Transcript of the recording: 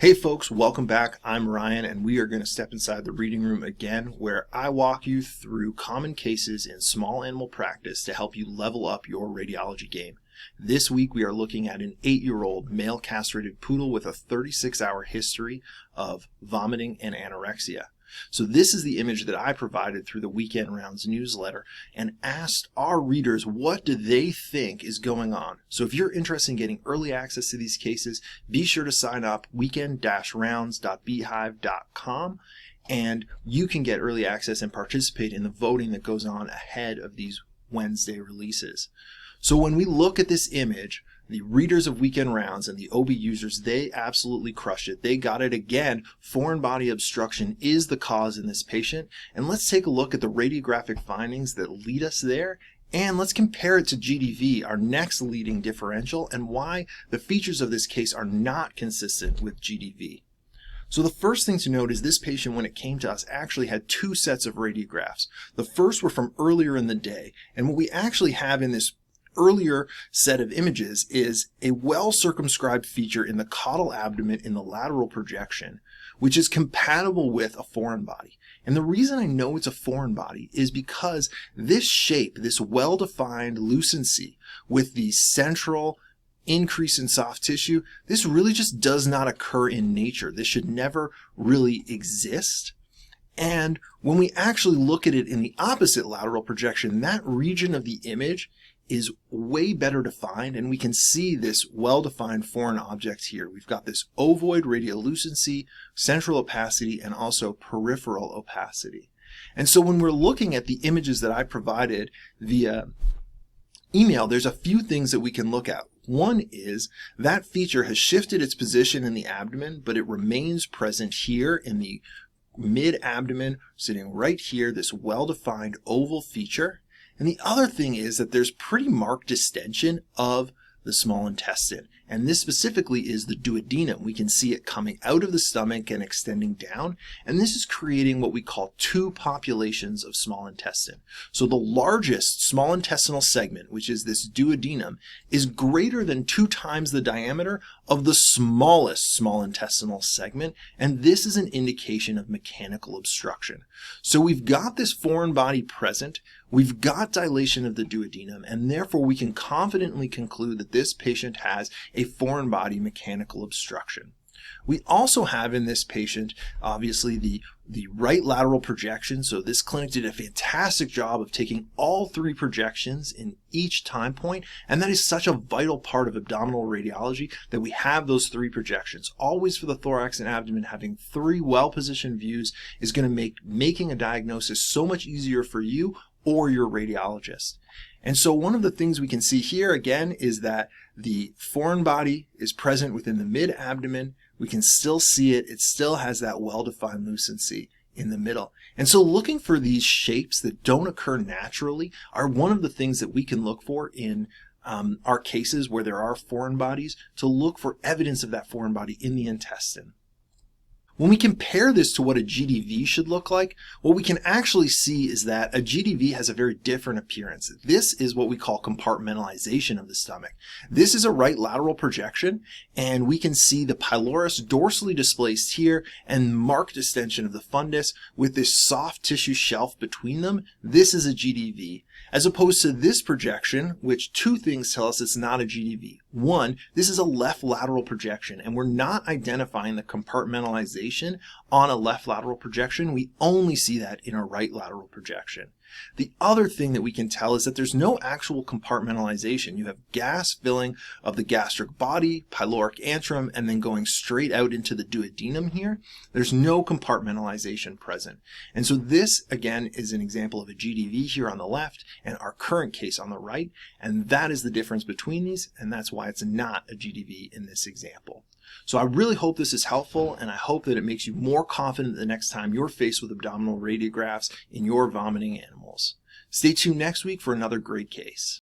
Hey folks, welcome back. I'm Ryan and we are going to step inside the reading room again where I walk you through common cases in small animal practice to help you level up your radiology game. This week we are looking at an 8-year-old male castrated poodle with a 36-hour history of vomiting and anorexia. So this is the image that I provided through the Weekend Rounds newsletter and asked our readers what do they think is going on. So if you're interested in getting early access to these cases, be sure to sign up weekend-rounds.beehive.com and you can get early access and participate in the voting that goes on ahead of these Wednesday releases. So when we look at this image, the readers of Weekend Rounds and the Obi users, they absolutely crushed it. They got it again. Foreign body obstruction is the cause in this patient. And let's take a look at the radiographic findings that lead us there. And let's compare it to GDV, our next leading differential, and why the features of this case are not consistent with GDV. So the first thing to note is this patient, when it came to us, actually had two sets of radiographs. The first were from earlier in the day. And what we actually have in this earlier set of images is a well-circumscribed feature in the caudal abdomen in the lateral projection, which is compatible with a foreign body. And the reason I know it's a foreign body is because this shape, this well-defined lucency with the central increase in soft tissue, this really just does not occur in nature. This should never really exist. And when we actually look at it in the opposite lateral projection, that region of the image is way better defined, and we can see this well-defined foreign object here. We've got this ovoid radiolucency, central opacity, and also peripheral opacity. And so when we're looking at the images that I provided via email, there's a few things that we can look at. One is that feature has shifted its position in the abdomen, but it remains present here in the mid-abdomen, sitting right here, this well-defined oval feature. And the other thing is that there's pretty marked distension of the small intestine. And this specifically is the duodenum. We can see it coming out of the stomach and extending down. And this is creating what we call two populations of small intestine. So the largest small intestinal segment, which is this duodenum, is greater than 2 times the diameter of the smallest small intestinal segment. And this is an indication of mechanical obstruction. So we've got this foreign body present. We've got dilation of the duodenum, and therefore we can confidently conclude that this patient has a foreign body mechanical obstruction. We also have in this patient, obviously, the right lateral projection. So this clinic did a fantastic job of taking all 3 projections in each time point, and that is such a vital part of abdominal radiology that we have those 3 projections. Always for the thorax and abdomen, having 3 well-positioned views is going to make making a diagnosis so much easier for you or your radiologist. And so one of the things we can see here again is that the foreign body is present within the mid-abdomen. We can still see it. It still has that well-defined lucency in the middle. And so looking for these shapes that don't occur naturally are one of the things that we can look for in our cases where there are foreign bodies, to look for evidence of that foreign body in the intestine. When we compare this to what a GDV should look like, what we can actually see is that a GDV has a very different appearance. This is what we call compartmentalization of the stomach. This is a right lateral projection, and we can see the pylorus dorsally displaced here and marked distension of the fundus with this soft tissue shelf between them. This is a GDV. As opposed to this projection, which 2 things tell us it's not a GDV. One, this is a left lateral projection, and we're not identifying the compartmentalization on a left lateral projection. We only see that in a right lateral projection. The other thing that we can tell is that there's no actual compartmentalization. You have gas filling of the gastric body, pyloric antrum, and then going straight out into the duodenum here. There's no compartmentalization present. And so this, again, is an example of a GDV here on the left and our current case on the right. And that is the difference between these, and that's why it's not a GDV in this example. So I really hope this is helpful, and I hope that it makes you more confident the next time you're faced with abdominal radiographs in your vomiting animals. Stay tuned next week for another great case.